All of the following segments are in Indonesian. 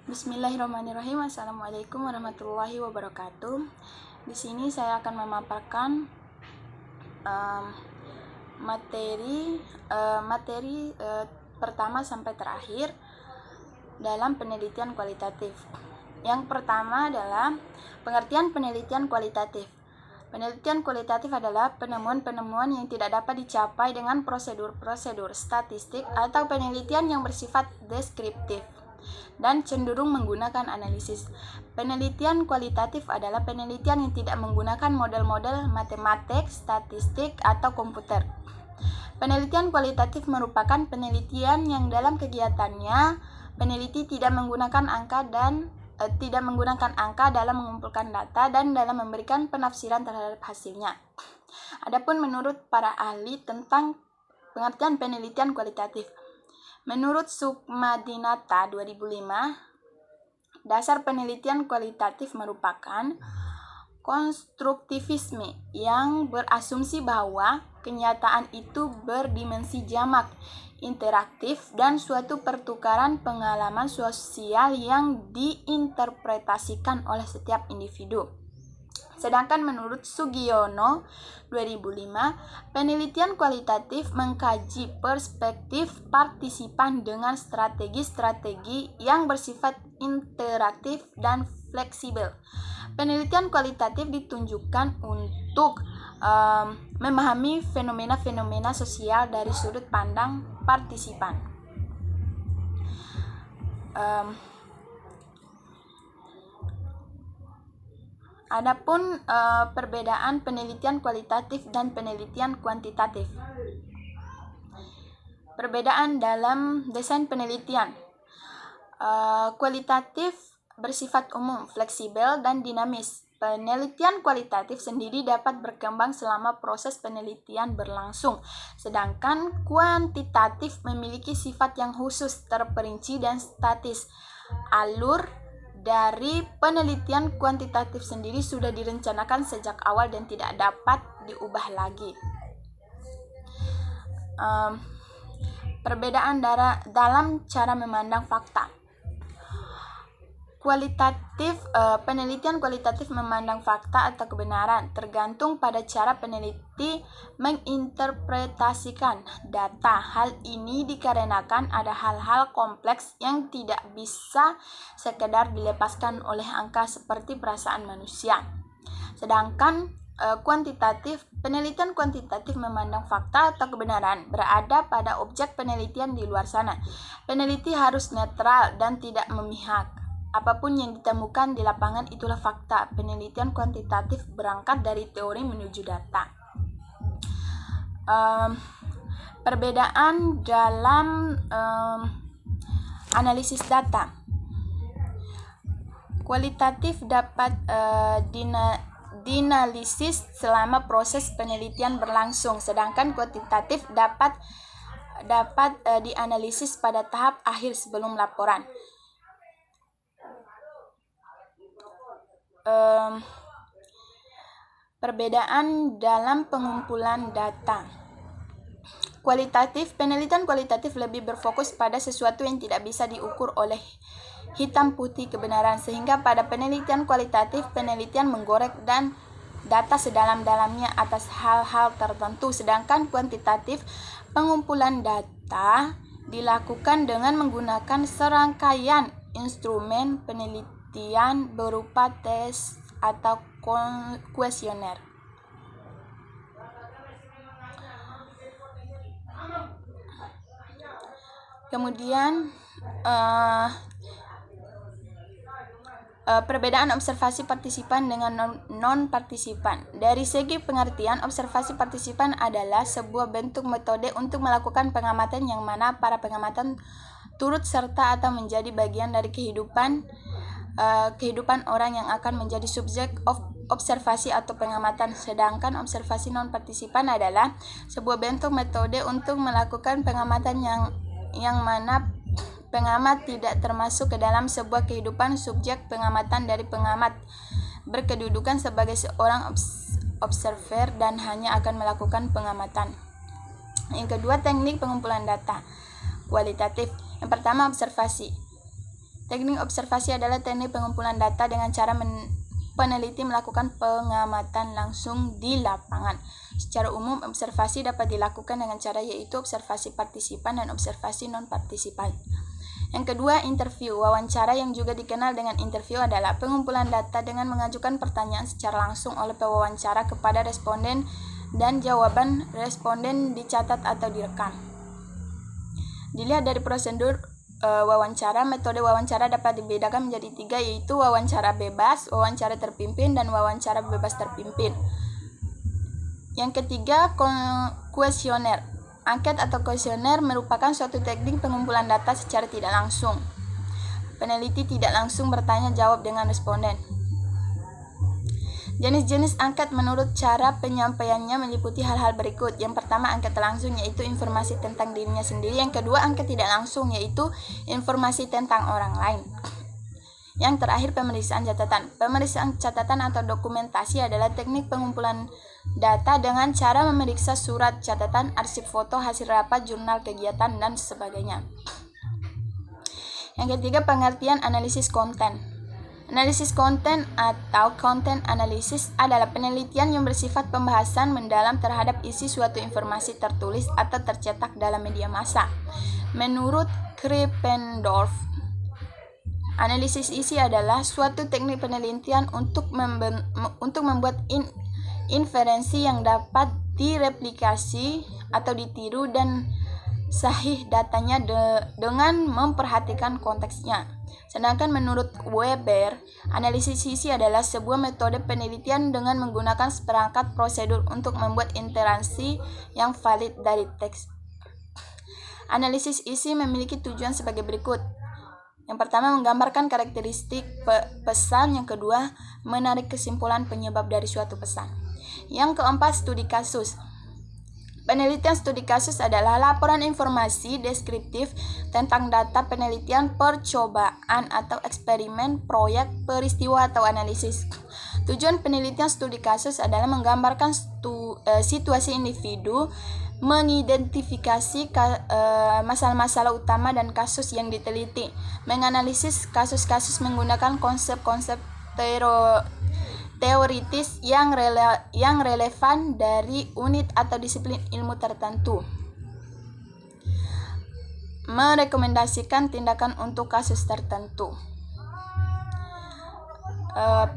Bismillahirrahmanirrahim. Assalamualaikum warahmatullahi wabarakatuh. Di sini saya akan memaparkan materi pertama sampai terakhir dalam penelitian kualitatif. Yang pertama adalah pengertian penelitian kualitatif. Penelitian kualitatif adalah penemuan-penemuan yang tidak dapat dicapai dengan prosedur-prosedur statistik atau penelitian yang bersifat deskriptif dan cenderung menggunakan analisis. Penelitian kualitatif adalah penelitian yang tidak menggunakan model-model matematik, statistik, atau komputer. Penelitian kualitatif merupakan penelitian yang dalam kegiatannya peneliti tidak menggunakan angka dalam mengumpulkan data dan dalam memberikan penafsiran terhadap hasilnya. Adapun menurut para ahli tentang pengertian penelitian kualitatif, menurut Sukmadinata 2005, dasar penelitian kualitatif merupakan konstruktivisme yang berasumsi bahwa kenyataan itu berdimensi jamak, interaktif, dan suatu pertukaran pengalaman sosial yang diinterpretasikan oleh setiap individu. Sedangkan menurut Sugiono 2005, penelitian kualitatif mengkaji perspektif partisipan dengan strategi-strategi yang bersifat interaktif dan fleksibel. Penelitian kualitatif ditunjukkan untuk memahami fenomena-fenomena sosial dari sudut pandang partisipan. Adapun perbedaan penelitian kualitatif dan penelitian kuantitatif. Perbedaan dalam desain penelitian. Kualitatif bersifat umum, fleksibel, dan dinamis. Penelitian kualitatif sendiri dapat berkembang selama proses penelitian berlangsung, sedangkan kuantitatif memiliki sifat yang khusus, terperinci, dan statis. Alur dari penelitian kuantitatif sendiri sudah direncanakan sejak awal dan tidak dapat diubah lagi. Perbedaan dalam cara memandang fakta. Penelitian kualitatif memandang fakta atau kebenaran tergantung pada cara peneliti menginterpretasikan data. Hal ini dikarenakan ada hal-hal kompleks yang tidak bisa sekedar dilepaskan oleh angka seperti perasaan manusia. Sedangkan penelitian kuantitatif memandang fakta atau kebenaran berada pada objek penelitian di luar sana. Peneliti harus netral dan tidak memihak. Apapun yang ditemukan di lapangan itulah fakta. Penelitian kuantitatif berangkat dari teori menuju data. Perbedaan dalam analisis data. Kualitatif dapat dinalisis selama proses penelitian berlangsung, sedangkan kuantitatif dapat dianalisis pada tahap akhir sebelum laporan. Perbedaan dalam pengumpulan data. Penelitian kualitatif lebih berfokus pada sesuatu yang tidak bisa diukur oleh hitam putih kebenaran, sehingga pada penelitian kualitatif penelitian menggoreng dan data sedalam-dalamnya atas hal-hal tertentu, sedangkan kuantitatif pengumpulan data dilakukan dengan menggunakan serangkaian instrumen penelitian berupa tes atau kuesioner. Kemudian perbedaan observasi partisipan dengan non-partisipan. Dari segi pengertian, observasi partisipan adalah sebuah bentuk metode untuk melakukan pengamatan yang mana para pengamatan turut serta atau menjadi bagian dari kehidupan orang yang akan menjadi subjek observasi atau pengamatan. Sedangkan observasi non-partisipan adalah sebuah bentuk metode untuk melakukan pengamatan yang mana pengamat tidak termasuk ke dalam sebuah kehidupan subjek pengamatan dari pengamat, berkedudukan sebagai seorang observer dan hanya akan melakukan pengamatan. Yang kedua, teknik pengumpulan data kualitatif. Yang pertama, observasi. Teknik observasi adalah teknik pengumpulan data dengan cara peneliti melakukan pengamatan langsung di lapangan. Secara umum, observasi dapat dilakukan dengan cara yaitu observasi partisipan dan observasi non-partisipan. Yang kedua, interview. Wawancara yang juga dikenal dengan interview adalah pengumpulan data dengan mengajukan pertanyaan secara langsung oleh pewawancara kepada responden dan jawaban responden dicatat atau direkam. Dilihat dari prosedur wawancara, metode wawancara dapat dibedakan menjadi 3, yaitu wawancara bebas, wawancara terpimpin, dan wawancara bebas terpimpin. Yang ketiga, kuesioner. Angket atau kuesioner merupakan suatu teknik pengumpulan data secara tidak langsung. Peneliti tidak langsung bertanya jawab dengan responden. Jenis-jenis angket menurut cara penyampaiannya meliputi hal-hal berikut. Yang pertama, angket langsung, yaitu informasi tentang dirinya sendiri. Yang kedua, angket tidak langsung, yaitu informasi tentang orang lain. Yang terakhir, pemeriksaan catatan. Pemeriksaan catatan atau dokumentasi adalah teknik pengumpulan data dengan cara memeriksa surat catatan, arsip foto, hasil rapat, jurnal kegiatan, dan sebagainya. Yang ketiga, pengertian analisis konten. Analisis konten atau content analysis adalah penelitian yang bersifat pembahasan mendalam terhadap isi suatu informasi tertulis atau tercetak dalam media massa. Menurut Krippendorff, analisis isi adalah suatu teknik penelitian untuk membuat inferensi yang dapat direplikasi atau ditiru dan sahih datanya dengan memperhatikan konteksnya. Sedangkan menurut Weber, analisis isi adalah sebuah metode penelitian dengan menggunakan seperangkat prosedur untuk membuat inferensi yang valid dari teks. Analisis isi memiliki tujuan sebagai berikut. Yang pertama, menggambarkan karakteristik pesan. Yang kedua, menarik kesimpulan penyebab dari suatu pesan. Yang keempat, studi kasus. Penelitian studi kasus adalah laporan informasi deskriptif tentang data penelitian, percobaan atau eksperimen, proyek, peristiwa atau analisis. Tujuan penelitian studi kasus adalah menggambarkan situasi individu, mengidentifikasi masalah-masalah utama dan kasus yang diteliti, menganalisis kasus-kasus menggunakan konsep-konsep teoritis yang relevan dari unit atau disiplin ilmu tertentu, merekomendasikan tindakan untuk kasus tertentu.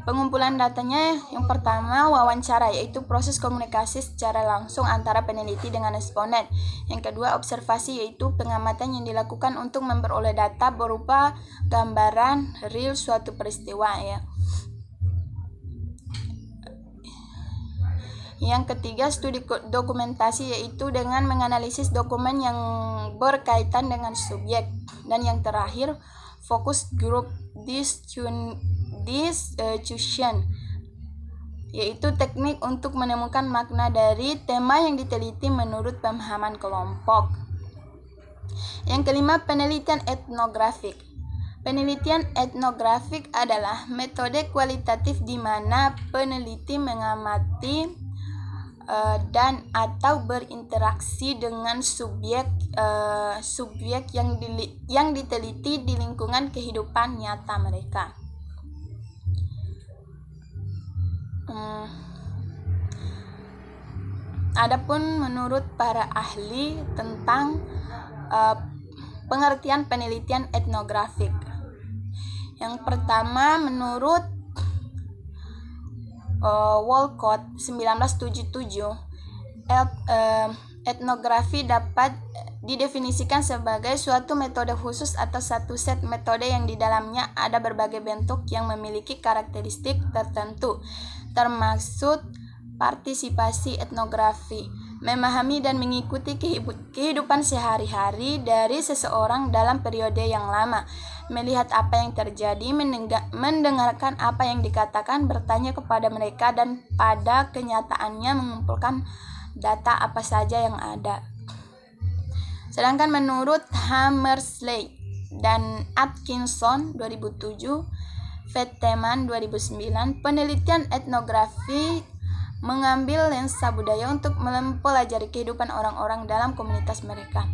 Pengumpulan datanya yang pertama, wawancara, yaitu proses komunikasi secara langsung antara peneliti dengan responden. Yang kedua, observasi, yaitu pengamatan yang dilakukan untuk memperoleh data berupa gambaran real suatu peristiwa, ya. Yang ketiga, studi dokumentasi, yaitu dengan menganalisis dokumen yang berkaitan dengan subjek. Dan yang terakhir, focus group discussion, yaitu teknik untuk menemukan makna dari tema yang diteliti menurut pemahaman kelompok. Yang kelima, penelitian etnografik. Penelitian etnografik adalah metode kualitatif di mana peneliti mengamati dan atau berinteraksi dengan subjek yang diteliti di lingkungan kehidupan nyata mereka. Adapun menurut para ahli tentang pengertian penelitian etnografik, yang pertama menurut Walcott 1977, etnografi dapat didefinisikan sebagai suatu metode khusus atau satu set metode yang di dalamnya ada berbagai bentuk yang memiliki karakteristik tertentu, termasuk partisipasi etnografi, memahami dan mengikuti kehidupan sehari-hari dari seseorang dalam periode yang lama, melihat apa yang terjadi, mendengarkan apa yang dikatakan, bertanya kepada mereka, dan pada kenyataannya mengumpulkan data apa saja yang ada. Sedangkan menurut Hammersley dan Atkinson 2007, Vetteman 2009, penelitian etnografi mengambil lensa budaya untuk mempelajari kehidupan orang-orang dalam komunitas mereka.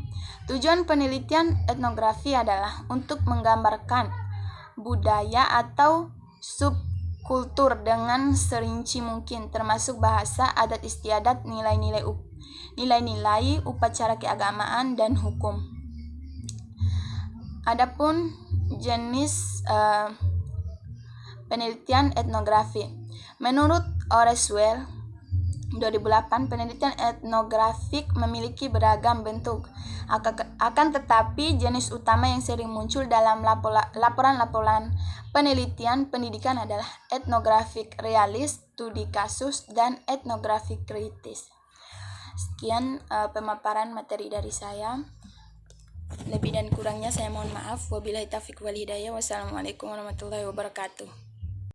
Tujuan penelitian etnografi adalah untuk menggambarkan budaya atau subkultur dengan serinci mungkin, termasuk bahasa, adat istiadat, nilai-nilai upacara keagamaan dan hukum. Adapun jenis penelitian etnografi. Menurut Oreswell 2008, penelitian etnografik memiliki beragam bentuk. Akan tetapi, jenis utama yang sering muncul dalam laporan-laporan penelitian pendidikan adalah etnografik realis, studi kasus, dan etnografik kritis. Sekian pemaparan materi dari saya. Lebih dan kurangnya saya mohon maaf. Wabillahi taufiq wal hidayah. Wassalamualaikum warahmatullahi wabarakatuh.